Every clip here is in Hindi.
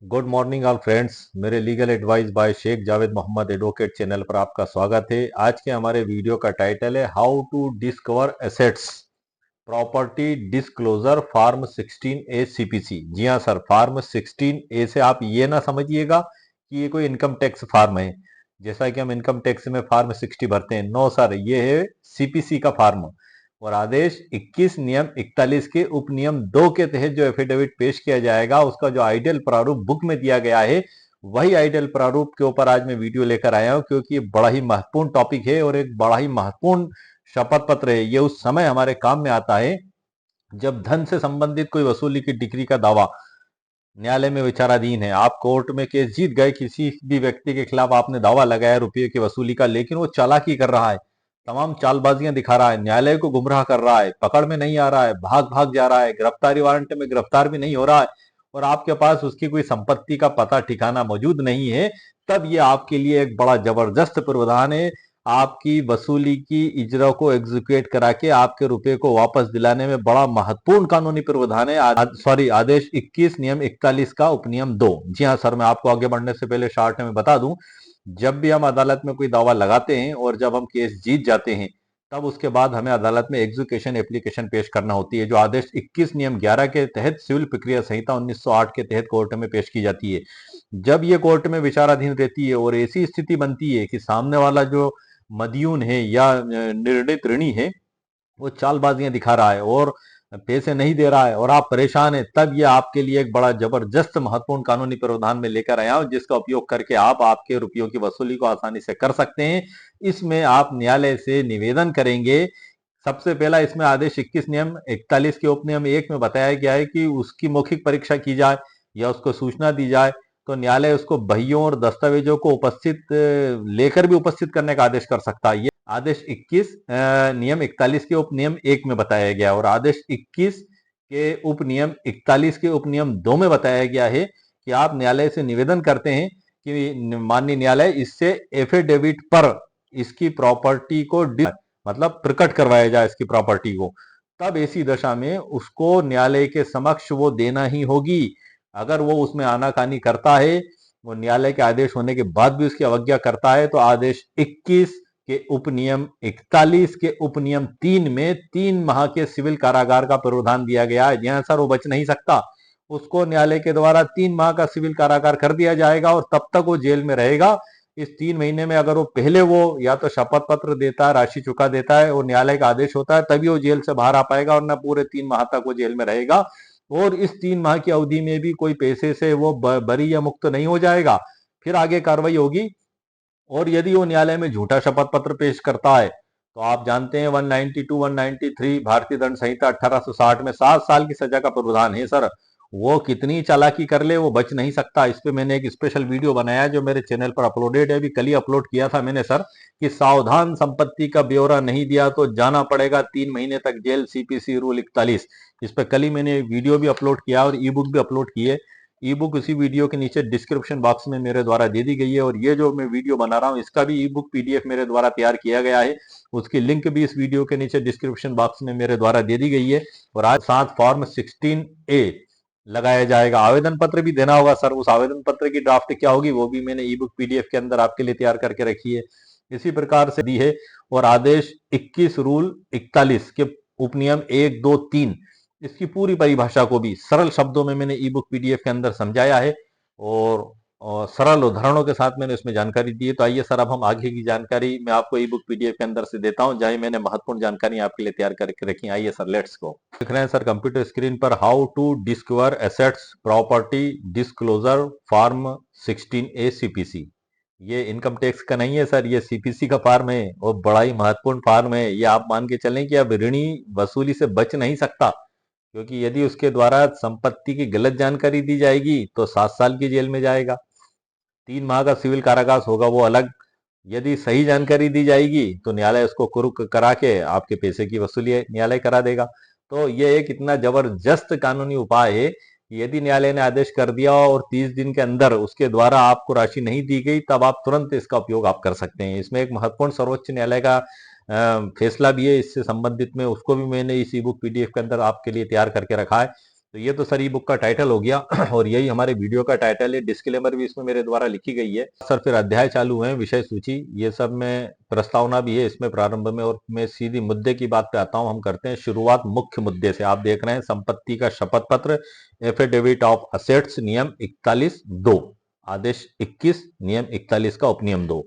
Good morning all friends. मेरे legal advice by Sheikh Javed Mohammad advocate channel पर आपका स्वागत है। आज के हमारे वीडियो का टाइटल है how to discover assets property disclosure form 16A CPC. जी हाँ सर, फॉर्म 16A से आप ये ना समझिएगा कि ये कोई इनकम टैक्स फॉर्म है, जैसा कि हम इनकम टैक्स में फॉर्म 60 भरते हैं। नो सर, ये है सीपीसी का फॉर्म। और आदेश 21 नियम 41 के उपनियम 2 के तहत जो एफिडेविट पेश किया जाएगा उसका जो आइडियल प्रारूप बुक में दिया गया है, वही आइडियल प्रारूप के ऊपर आज मैं वीडियो लेकर आया हूं, क्योंकि ये बड़ा ही महत्वपूर्ण टॉपिक है और एक बड़ा ही महत्वपूर्ण शपथ पत्र है। ये उस समय हमारे काम में आता है जब धन से संबंधित कोई वसूली की डिक्री का दावा न्यायालय में विचाराधीन है। आप कोर्ट में केस जीत गए, किसी भी व्यक्ति के खिलाफ आपने दावा लगाया रुपये की वसूली का, लेकिन वो चालाकी कर रहा है, तमाम चालबाजियां दिखा रहा है, न्यायालय को गुमराह कर रहा है, पकड़ में नहीं आ रहा है, भाग भाग जा रहा है, गिरफ्तारी वारंट में गिरफ्तार भी नहीं हो रहा है और आपके पास उसकी कोई संपत्ति का पता ठिकाना मौजूद नहीं है, तब ये आपके लिए एक बड़ा जबरदस्त प्रावधान है। आपकी वसूली की इजरा को एग्जीक्यूट करा के आपके रुपए को वापस दिलाने में बड़ा महत्वपूर्ण कानूनी प्रावधान है। सॉरी, आदेश 21 नियम 41 का उपनियम 2। जी हाँ सर, मैं आपको आगे बढ़ने से पहले शॉर्ट में बता दूं, जब भी हम अदालत में कोई दावा लगाते हैं और जब हम केस जीत जाते हैं, तब उसके बाद हमें अदालत में एग्जीक्यूशन एप्लीकेशन पेश करना होती है, जो आदेश 21 नियम 11 के तहत सिविल प्रक्रिया संहिता 1908 के तहत कोर्ट में पेश की जाती है। जब ये कोर्ट में विचाराधीन रहती है और ऐसी स्थिति बनती है कि सामने वाला जो मदयून है या निर्णित ऋणी है वो चालबाजियां दिखा रहा है और पैसे नहीं दे रहा है और आप परेशान हैं, तब ये आपके लिए एक बड़ा जबरदस्त महत्वपूर्ण कानूनी प्रावधान में लेकर आया हूं, जिसका उपयोग करके आप आपके रुपयों की वसूली को आसानी से कर सकते हैं। इसमें आप न्यायालय से निवेदन करेंगे। सबसे पहला इसमें आदेश 21 नियम 41 के उपनियम 1 में बताया गया है कि उसकी मौखिक परीक्षा की जाए या उसको सूचना दी जाए, तो न्यायालय उसको बहियों और दस्तावेजों को लेकर भी उपस्थित करने का आदेश कर सकता है। ये आदेश 21 नियम 41 के उपनियम 1 में बताया गया और आदेश 21 के उपनियम 41 के उपनियम 2 में बताया गया है कि आप न्यायालय से निवेदन करते हैं कि माननीय न्यायालय इससे एफिडेविट पर इसकी प्रॉपर्टी को मतलब प्रकट करवाया जाए इसकी प्रॉपर्टी को, तब ऐसी दशा में उसको न्यायालय के समक्ष वो देना ही होगी। अगर वो उसमें आनाकानी करता है, वो न्यायालय के आदेश होने के बाद भी उसकी अवज्ञा करता है, तो आदेश 21 के उपनियम 41 के उपनियम 3 में 3 माह के सिविल कारागार का प्रावधान दिया गया है। यहां सर वो बच नहीं सकता, उसको न्यायालय के द्वारा 3 माह का सिविल कारागार कर दिया जाएगा और तब तक वो जेल में रहेगा। इस 3 महीने में अगर वो पहले वो या तो शपथ पत्र देता है, राशि चुका देता है और न्यायालय का आदेश होता है, तभी वो जेल से बाहर आ पाएगा, और न पूरे 3 माह तक वो जेल में रहेगा। और इस 3 माह की अवधि में भी कोई पैसे से वो बरी या मुक्त नहीं हो जाएगा, फिर आगे कार्रवाई होगी। और यदि वो न्यायालय में झूठा शपथ पत्र पेश करता है, तो आप जानते हैं 192 193 भारतीय दंड संहिता 1860 में 7 साल की सजा का प्रावधान है सर। वो कितनी चालाकी कर ले वो बच नहीं सकता। इस पे मैंने एक स्पेशल वीडियो बनाया जो मेरे चैनल पर अपलोडेड है, अभी कल ही अपलोड किया था मैंने सर, कि सावधान संपत्ति का ब्यौरा नहीं दिया तो जाना पड़ेगा 3 महीने तक जेल, सीपीसी रूल 41। इस पे कल ही मैंने वीडियो भी अपलोड किया और ई बुक भी अपलोड की है। ई बुक इसी वीडियो के नीचे डिस्क्रिप्शन बॉक्स में मेरे द्वारा दे दी गई है, और ये जो मैं वीडियो बना रहा हूँ इसका भी ई बुक पीडीएफ मेरे द्वारा तैयार किया गया है, उसकी लिंक भी इस वीडियो के नीचे डिस्क्रिप्शन बॉक्स में मेरे द्वारा दे दी गई है। और आज साथ फॉर्म 16A लगाया जाएगा। आवेदन पत्र भी देना होगा सर, उस आवेदन पत्र की ड्राफ्ट क्या होगी वो भी मैंने ई बुक पीडीएफ के अंदर आपके लिए तैयार करके रखी है, इसी प्रकार से दी है। और आदेश 21 रूल 41 के उपनियम 1 2 3 इसकी पूरी परिभाषा को भी सरल शब्दों में मैंने ई बुक पीडीएफ के अंदर समझाया है, और सरल उदाहरणों के साथ मैंने इसमें जानकारी दी है। तो आइए सर, अब हम आगे की जानकारी मैं आपको ई बुक पीडीएफ के अंदर से देता हूं, जहां मैंने महत्वपूर्ण जानकारी आपके लिए तैयार करके रखी। आइए सर, लेट्स गो। देख रहे हैं सर कंप्यूटर स्क्रीन पर, how to discover assets property disclosure form 16A CPC. ये इनकम टैक्स का नहीं है सर, ये सीपीसी का फॉर्म है और बड़ा ही महत्वपूर्ण फॉर्म है। ये आप मान के चलें कि अब ऋणी वसूली से बच नहीं सकता, क्योंकि यदि उसके द्वारा संपत्ति की गलत जानकारी दी जाएगी तो 7 साल की जेल में जाएगा, 3 माह का सिविल कारावास होगा वो अलग। यदि सही जानकारी दी जाएगी तो न्यायालय उसको कुर्क करा के आपके पैसे की वसूली न्यायालय करा देगा। तो ये एक इतना जबरदस्त कानूनी उपाय है कि यदि न्यायालय ने आदेश कर दिया और 30 दिन के अंदर उसके द्वारा आपको राशि नहीं दी गई, तब आप तुरंत इसका उपयोग आप कर सकते हैं। इसमें एक महत्वपूर्ण सर्वोच्च न्यायालय का फैसला भी है इससे संबंधित में, उसको भी मैंने इस ई बुक पीडीएफ के अंदर आपके लिए तैयार करके रखा है। तो ये तो सर ई बुक का टाइटल हो गया और यही हमारे वीडियो का टाइटल है। डिस्क्लेमर भी इसमें मेरे द्वारा लिखी गई है। सर फिर अध्याय चालू है, विषय सूची, ये सब में प्रस्तावना भी है इसमें प्रारंभ में। और मैं सीधी मुद्दे की बात पे आता हूँ। हम करते हैं शुरुआत मुख्य मुद्दे से। आप देख रहे हैं संपत्ति का शपथ पत्र, एफिडेविट ऑफ असेट्स, नियम 41(2), आदेश 21, नियम 41 का उपनियम 2।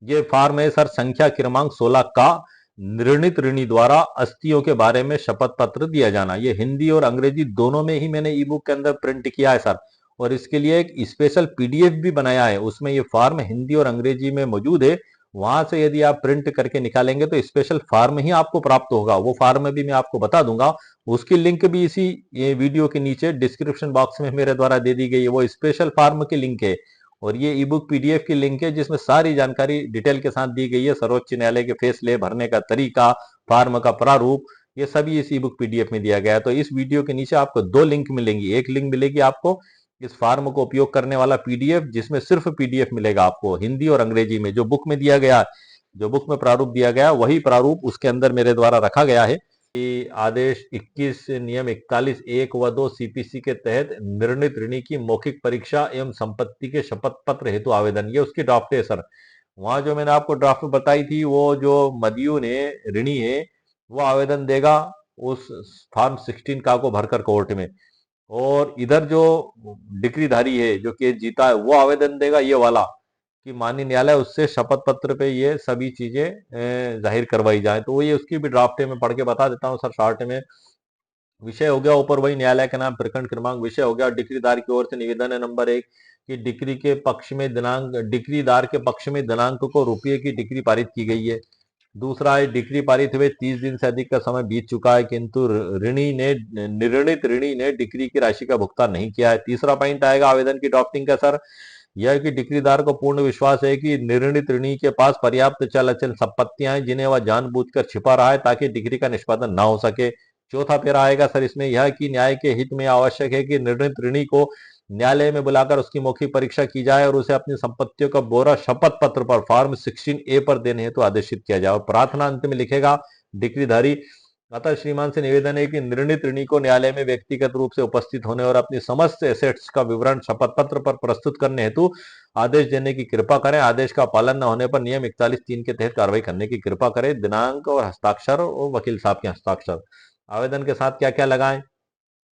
ये फॉर्म है सर संख्या क्रमांक 16 का, निर्णित ऋणी द्वारा अस्थियों के बारे में शपथ पत्र दिया जाना। ये हिंदी और अंग्रेजी दोनों में ही मैंने ई बुक के अंदर प्रिंट किया है सर, और इसके लिए एक स्पेशल पीडीएफ भी बनाया है। उसमें ये फॉर्म हिंदी और अंग्रेजी में मौजूद है। वहां से यदि आप प्रिंट करके निकालेंगे तो स्पेशल फॉर्म ही आपको प्राप्त होगा। वो फॉर्म भी मैं आपको बता दूंगा, उसकी लिंक भी इसी ये वीडियो के नीचे डिस्क्रिप्शन बॉक्स में मेरे द्वारा दे दी गई है। वो स्पेशल फॉर्म की लिंक है और ये ई बुक पीडीएफ की लिंक है जिसमें सारी जानकारी डिटेल के साथ दी गई है। सर्वोच्च न्यायालय के फैसले, भरने का तरीका, फॉर्म का प्रारूप, ये सभी इस ई बुक पीडीएफ में दिया गया है। तो इस वीडियो के नीचे आपको दो लिंक मिलेंगी। एक लिंक मिलेगी आपको इस फॉर्म को उपयोग करने वाला पीडीएफ, जिसमें सिर्फ पीडीएफ मिलेगा आपको हिंदी और अंग्रेजी में। जो बुक में दिया गया, जो बुक में प्रारूप दिया गया, वही प्रारूप उसके अंदर मेरे द्वारा रखा गया है। आदेश 21, नियम 41 1 व 2 सीपीसी के तहत निर्णित ऋणी की मौखिक परीक्षा एवं संपत्ति के शपथ पत्र हेतु आवेदन, ये उसकी ड्राफ्ट है सर। वहां जो मैंने आपको ड्राफ्ट बताई थी, वो जो मदीन है, ऋणी है, वो आवेदन देगा उस फॉर्म 16 का को भरकर कोर्ट में। और इधर जो डिक्रीधारी है, जो केस जीता है, वो आवेदन देगा ये वाला कि माननीय न्यायालय उससे शपथ पत्र पे ये सभी चीजें जाहिर करवाई जाए। तो वो ये उसकी भी ड्राफ्ट है, मैं पढ़ के बता देता हूँ सर शॉर्ट में। विषय हो गया ऊपर वही न्यायालय के नाम, प्रकरण क्रमांक, विषय हो गया डिक्रीदार की ओर से निवेदन है नंबर 1 कि डिक्री के पक्ष में दिनांक, डिक्रीदार के पक्ष में दिनांक को रुपये की डिक्री पारित की गई है। दूसरा है डिक्री पारित हुए 30 दिन से अधिक का समय बीत चुका है किंतु ऋणी ने, निर्णित ऋणी ने डिक्री की राशि का भुगतान नहीं किया है। तीसरा पॉइंट आएगा आवेदन की ड्राफ्टिंग का सर, यह कि डिक्रीदार को पूर्ण विश्वास है कि निर्णित ऋणी के पास पर्याप्त चल अचल संपत्तियां हैं जिन्हें वह जानबूझकर छिपा रहा है ताकि डिक्री का निष्पादन ना हो सके। चौथा पैरा आएगा सर इसमें, यह कि न्याय के हित में आवश्यक है कि निर्णित ऋणी को न्यायालय में बुलाकर उसकी मौखिक परीक्षा की जाए और उसे अपनी संपत्तियों का ब्यौरा शपथ पत्र पर फॉर्म 16A पर देने हेतु आदेशित किया जाए। और प्रार्थना अंत में लिखेगा डिक्रीधारी, अतः श्रीमान से निवेदन है कि निर्णित ऋणी को न्यायालय में व्यक्तिगत रूप से उपस्थित होने और अपनी समस्त एसेट्स का विवरण शपथ पत्र पर प्रस्तुत करने हेतु आदेश देने की कृपा करें। आदेश का पालन न होने पर नियम 41(3) के तहत कार्रवाई करने की कृपा करें। दिनांक और हस्ताक्षर और वकील साहब के हस्ताक्षर। आवेदन के साथ क्या क्या लगाएं?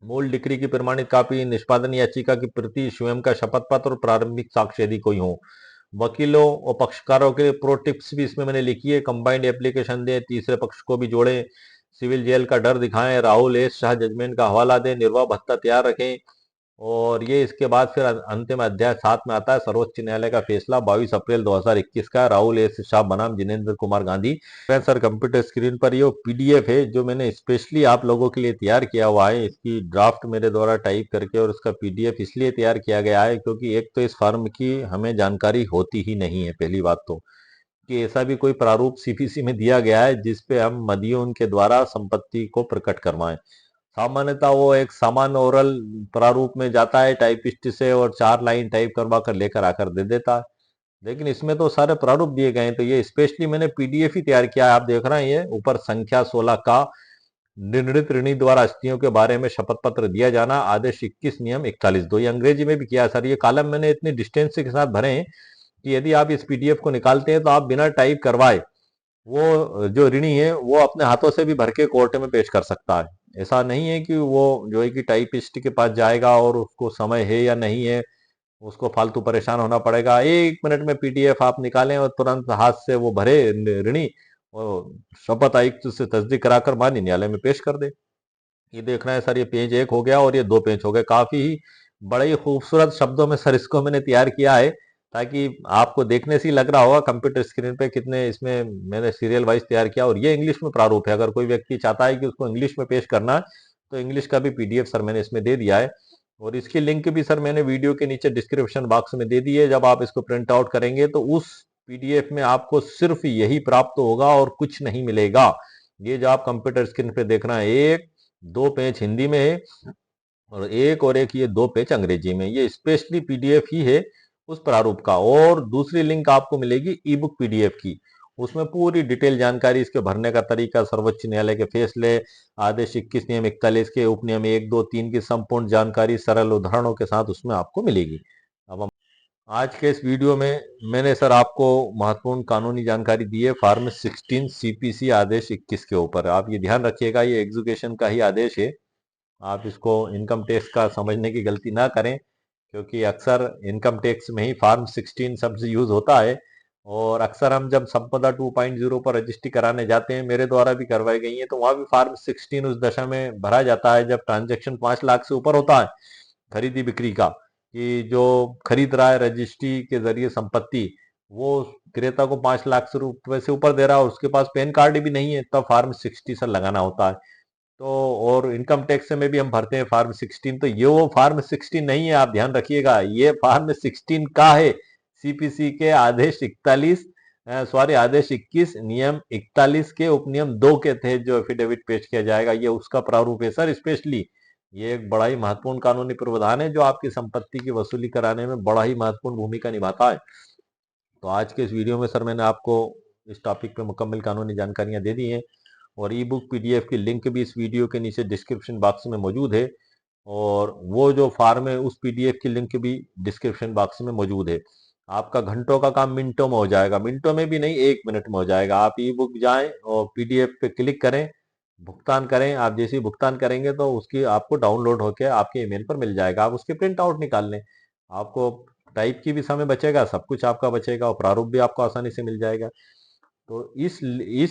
मूल डिक्री की प्रमाणित कॉपी, निष्पादन याचिका की प्रति, स्वयं का शपथ पत्र और प्रारंभिक साक्ष्य यदि कोई हो। वकीलों और पक्षकारों के प्रो टिप्स भी इसमें मैंने लिखी है। कंबाइंड एप्लीकेशन दें, तीसरे पक्ष को भी जोड़ें, सिविल जेल का डर दिखाएं, राहुल एस शाह जजमेंट का हवाला दें, निर्वाह भत्ता तैयार रखें। और ये इसके बाद फिर अंतिम अध्याय 7 में आता है सर्वोच्च न्यायालय का फैसला 22 अप्रैल 2021 का, राहुल एस शाह बनाम जिनेंद्र कुमार गांधी। मैं सर कंप्यूटर स्क्रीन पर ये पीडीएफ है जो मैंने स्पेशली आप लोगों के लिए तैयार किया हुआ है। इसकी ड्राफ्ट मेरे द्वारा टाइप करके और उसका पीडीएफ इसलिए तैयार किया गया है क्योंकि एक तो इस फॉर्म की हमें जानकारी होती ही नहीं है, पहली बात तो, कि ऐसा भी कोई प्रारूप सीपीसी में दिया गया है जिसपे हम मदीन के द्वारा संपत्ति को प्रकट करवाएं। सामान्यतः वो एक सामान्य ओरल प्रारूप में जाता है टाइपिस्ट से और 4 लाइन टाइप करवा कर लेकर आकर दे देता है, लेकिन इसमें तो सारे प्रारूप दिए गए हैं। तो ये स्पेशली मैंने पीडीएफ ही तैयार किया है। आप देख रहे हैं ये ऊपर संख्या 16 का, निर्णित ऋणी द्वारा अस्थियों के बारे में शपथ पत्र दिया जाना, आदेश 21, नियम 41(2), ये अंग्रेजी में भी किया सर। ये कॉलम मैंने इतनी डिस्टेंस के साथ भरे हैं कि यदि आप इस पीडीएफ को निकालते हैं तो आप बिना टाइप करवाए वो जो ऋणी है वो अपने हाथों से भी भर के कोर्ट में पेश कर सकता है। ऐसा नहीं है कि वो जो है कि टाइपिस्ट के पास जाएगा और उसको समय है या नहीं है, उसको फालतू परेशान होना पड़ेगा। 1 मिनट में पीडीएफ आप निकालें और तुरंत हाथ से वो भरे ऋणी और शपथ आयुक्त से तस्दीक कराकर माननीय न्यायालय में पेश कर दे। ये देख रहे हैं सर, ये पेज 1 हो गया और ये 2 पेज हो गए। काफी ही बड़े ही खूबसूरत शब्दों में सर इसको मैंने तैयार किया है ताकि आपको देखने से ही लग रहा होगा कंप्यूटर स्क्रीन पे कितने इसमें मैंने सीरियल वाइज तैयार किया। और ये इंग्लिश में प्रारूप है, अगर कोई व्यक्ति चाहता है कि उसको इंग्लिश में पेश करना है तो इंग्लिश का भी पीडीएफ सर मैंने इसमें दे दिया है और इसकी लिंक भी सर मैंने वीडियो के नीचे डिस्क्रिप्शन बॉक्स में दे दी है। जब आप इसको प्रिंट आउट करेंगे तो उस पीडीएफ में आपको सिर्फ यही प्राप्त होगा और कुछ नहीं मिलेगा। ये जो आप कंप्यूटर स्क्रीन पे देख रहे हैं, 1-2 पेज हिंदी में है और एक ये 2 पेज अंग्रेजी में। ये स्पेशली पीडीएफ ही है उस प्रारूप का। और दूसरी लिंक आपको मिलेगी ई बुक पीडीएफ की, उसमें पूरी डिटेल जानकारी, इसके भरने का तरीका, सर्वोच्च न्यायालय के फैसले, आदेश 21, नियम 41 के उपनियम 1, 2, 3 की संपूर्ण जानकारी सरल उदाहरणों के साथ उसमें आपको मिलेगी। अब हम आज के इस वीडियो में मैंने सर आपको महत्वपूर्ण कानूनी जानकारी दी है फार्म 16 सीपीसी आदेश 21 के ऊपर। आप ये ध्यान रखिएगा, ये एग्जीक्यूशन का ही आदेश है। आप इसको इनकम टैक्स का समझने की गलती ना करें, क्योंकि अक्सर इनकम टैक्स में ही फार्म 16 शब्द यूज होता है। और अक्सर हम जब संपदा 2.0 पर रजिस्ट्री कराने जाते हैं, मेरे द्वारा भी करवाई गई है, तो वहां भी फार्म 16 उस दशा में भरा जाता है जब ट्रांजैक्शन 5 लाख से ऊपर होता है खरीदी बिक्री का, कि जो खरीद रहा है रजिस्ट्री के जरिए संपत्ति, वो क्रेता को 5 लाख से रुपए से ऊपर दे रहा है और उसके पास पैन कार्ड भी नहीं है, तब फार्म 60 सर लगाना होता है। तो और इनकम टैक्स में भी हम भरते हैं फार्म 16, तो ये वो फार्म 16 नहीं है, आप ध्यान रखिएगा, ये फार्म 16 का है सीपीसी के आदेश 41, सॉरी आदेश 21 नियम 41 के उपनियम 2 के तहत जो एफिडेविट पेश किया जाएगा, ये उसका प्रारूप है सर। स्पेशली ये एक बड़ा ही महत्वपूर्ण कानूनी प्रावधान है जो आपकी संपत्ति की वसूली कराने में बड़ा ही महत्वपूर्ण भूमिका निभाता है। तो आज के इस वीडियो में सर मैंने आपको इस टॉपिक पे मुकम्मल कानूनी जानकारियां दे दी हैं, और ई बुक पीडीएफ की लिंक भी इस वीडियो के नीचे डिस्क्रिप्शन बॉक्स में मौजूद है, और वो जो फार्म है उस पीडीएफ की लिंक भी डिस्क्रिप्शन बॉक्स में मौजूद है। आपका घंटों का काम मिनटों में हो जाएगा, मिनटों में भी नहीं, 1 मिनट में हो जाएगा। आप ई बुक जाएं और पीडीएफ पे क्लिक करें, भुगतान करें। आप जैसे ही भुगतान करेंगे तो उसकी आपको डाउनलोड होकर आपके ईमेल पर मिल जाएगा, आप उसके प्रिंट आउट निकाल लें। आपको टाइप की भी समय बचेगा, सब कुछ आपका बचेगा, और प्रारूप भी आपको आसानी से मिल जाएगा। तो इस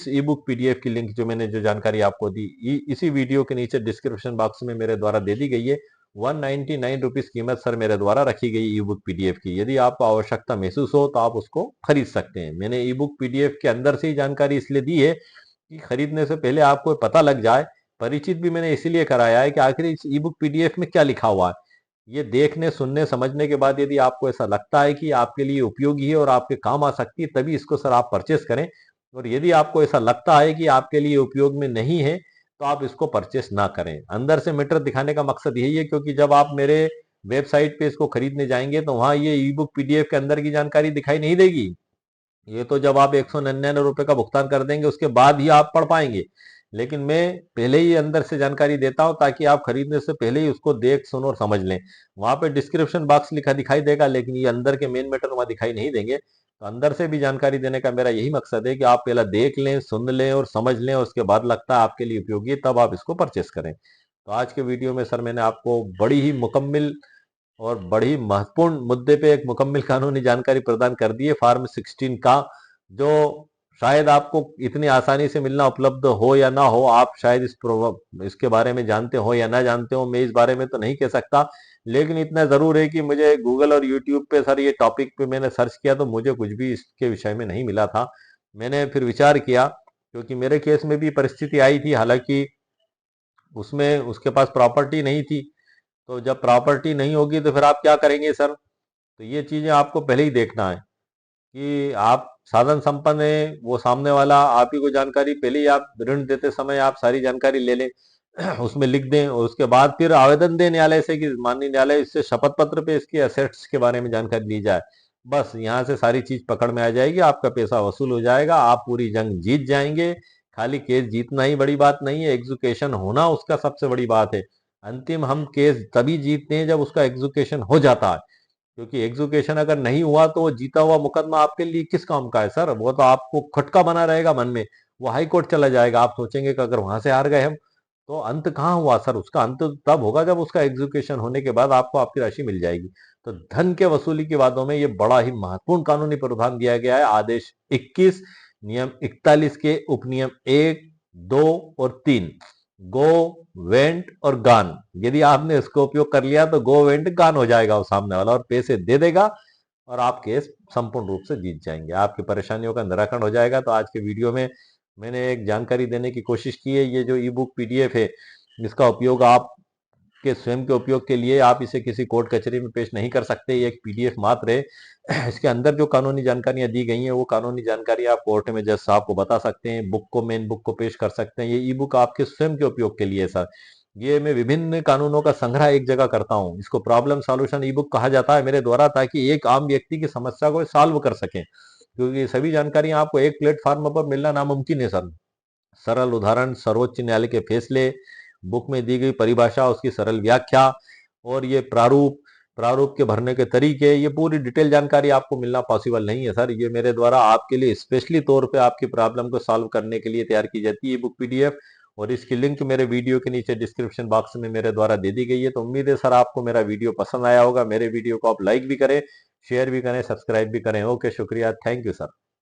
ई बुक पीडीएफ की लिंक जो मैंने जो जानकारी आपको दी, इसी वीडियो के नीचे डिस्क्रिप्शन बॉक्स में मेरे द्वारा दे दी गई है। 199 रुपीज कीमत सर मेरे द्वारा रखी गई ई बुक पीडीएफ की। यदि आपको आवश्यकता महसूस हो तो आप उसको खरीद सकते हैं। मैंने ई बुक पीडीएफ के अंदर से ही जानकारी इसलिए दी है कि खरीदने से पहले आपको पता लग जाए। परिचित भी मैंने इसीलिए कराया है कि आखिर इस ई बुक पीडीएफ में क्या लिखा हुआ है। ये देखने, सुनने, समझने के बाद यदि आपको ऐसा लगता है कि आपके लिए उपयोगी है और आपके काम आ सकती है, तभी इसको सर आप परचेस करें। और यदि आपको ऐसा लगता है कि आपके लिए उपयोग में नहीं है, तो आप इसको परचेस ना करें। अंदर से मैटर दिखाने का मकसद यही है, क्योंकि जब आप मेरे वेबसाइट पे इसको खरीदने जाएंगे तो वहां ये ई बुक पीडीएफ के अंदर की जानकारी दिखाई नहीं देगी। ये तो जब आप 199 रुपए का भुगतान कर देंगे उसके बाद ही आप पढ़ पाएंगे। लेकिन मैं पहले ही अंदर से जानकारी देता हूं ताकि आप खरीदने से पहले ही उसको देख, सुन और समझ लें। वहां पे डिस्क्रिप्शन बॉक्स लिखा दिखाई देगा, लेकिन ये अंदर के मेन मैटर वहां दिखाई नहीं देंगे। तो अंदर से भी जानकारी देने का मेरा यही मकसद है कि आप पहले देख लें, सुन लें और समझ लें, और उसके बाद लगता है आपके लिए उपयोगी है, तब आप इसको परचेस करें। तो आज के वीडियो में सर मैंने आपको बड़ी ही मुकम्मल और बड़ी महत्वपूर्ण मुद्दे पे एक मुकम्मल कानूनी जानकारी प्रदान कर दी है फार्म 16 का, जो शायद आपको इतनी आसानी से मिलना उपलब्ध हो या ना हो। आप शायद इसके बारे में जानते हो या ना जानते हो, मैं इस बारे में तो नहीं कह सकता। लेकिन इतना जरूर है कि मुझे गूगल और यूट्यूब पे सर ये टॉपिक पे मैंने सर्च किया तो मुझे कुछ भी इसके विषय में नहीं मिला था। मैंने फिर विचार किया, क्योंकि मेरे केस में भी परिस्थिति आई थी, हालांकि उसमें उसके पास प्रॉपर्टी नहीं थी। तो जब प्रॉपर्टी नहीं होगी तो फिर आप क्या करेंगे सर? तो ये चीजें आपको पहले ही देखना है कि आप साधन संपन्न है, वो सामने वाला आप ही को जानकारी पहले ही, आप ऋण देते समय आप सारी जानकारी ले लें, उसमें लिख दें, और उसके बाद फिर आवेदन दें न्यायालय से कि माननीय न्यायालय, इससे शपथ पत्र पे इसके असेट्स के बारे में जानकारी ली जाए। बस यहाँ से सारी चीज पकड़ में आ जाएगी, आपका पैसा वसूल हो जाएगा, आप पूरी जंग जीत जाएंगे। खाली केस जीतना ही बड़ी बात नहीं है, एग्जीक्यूशन होना उसका सबसे बड़ी बात है। अंतिम हम केस तभी जीतते हैं जब उसका एग्जीक्यूशन हो जाता है, क्योंकि एग्जीक्यूशन अगर नहीं हुआ तो वो जीता हुआ मुकदमा आपके लिए किस काम का है सर? वो तो आपको खटका बना रहेगा मन में, वो हाई कोर्ट चला जाएगा। आप सोचेंगे कि अगर वहां से हार गए हम, तो अंत कहाँ हुआ सर? उसका अंत तब होगा जब उसका एग्जीक्यूशन होने के बाद आपको आपकी राशि मिल जाएगी। तो धन के वसूली की बातों में ये बड़ा ही महत्वपूर्ण कानूनी प्रावधान दिया गया है आदेश 21 नियम 41 के उपनियम 1, 2 और 3, गो, वेंट और गान। यदि आपने इसको उपयोग कर लिया तो गो, वेंट, गान हो जाएगा वो सामने वाला, और पैसे दे देगा, और आप केस संपूर्ण रूप से जीत जाएंगे, आपकी परेशानियों का निराकरण हो जाएगा। तो आज के वीडियो में मैंने एक जानकारी देने की कोशिश की है। ये जो ई बुक पीडीएफ है, इसका उपयोग आप के स्वयं के उपयोग के लिए, आप इसे किसी कोर्ट कचहरी में पेश नहीं कर सकते। ये एक पीडीएफ मात्र है। इसके अंदर जो कानूनी जानकारियां दी गई हैं, वो कानूनी जानकारी आप कोर्ट में जज साहब को बता सकते हैं, बुक को, मेन बुक को पेश कर सकते हैं। ये ई बुक आपके स्वयं के उपयोग के लिए है सर। ये मैं विभिन्न कानूनों का संग्रह एक जगह करता हूँ, इसको प्रॉब्लम सॉल्यूशन ई बुक कहा जाता है मेरे द्वारा, ताकि एक आम व्यक्ति की समस्या को सॉल्व कर सके। क्योंकि ये सभी जानकारियां आपको एक प्लेटफॉर्म पर मिलना नामुमकिन है सर। सरल उदाहरण, सर्वोच्च न्यायालय के फैसले, बुक में दी गई परिभाषा, उसकी सरल व्याख्या, और ये प्रारूप, प्रारूप के भरने के तरीके, ये पूरी डिटेल जानकारी आपको मिलना पॉसिबल नहीं है सर। ये मेरे द्वारा आपके लिए स्पेशली तौर पे आपकी प्रॉब्लम को सॉल्व करने के लिए तैयार की जाती है बुक पीडीएफ, और इसकी लिंक मेरे वीडियो के नीचे डिस्क्रिप्शन बॉक्स में मेरे द्वारा दे दी गई है। तो उम्मीद है सर आपको मेरा वीडियो पसंद आया होगा। मेरे वीडियो को आप लाइक भी करें, शेयर भी करें, सब्सक्राइब भी करें। ओके, शुक्रिया, थैंक यू सर।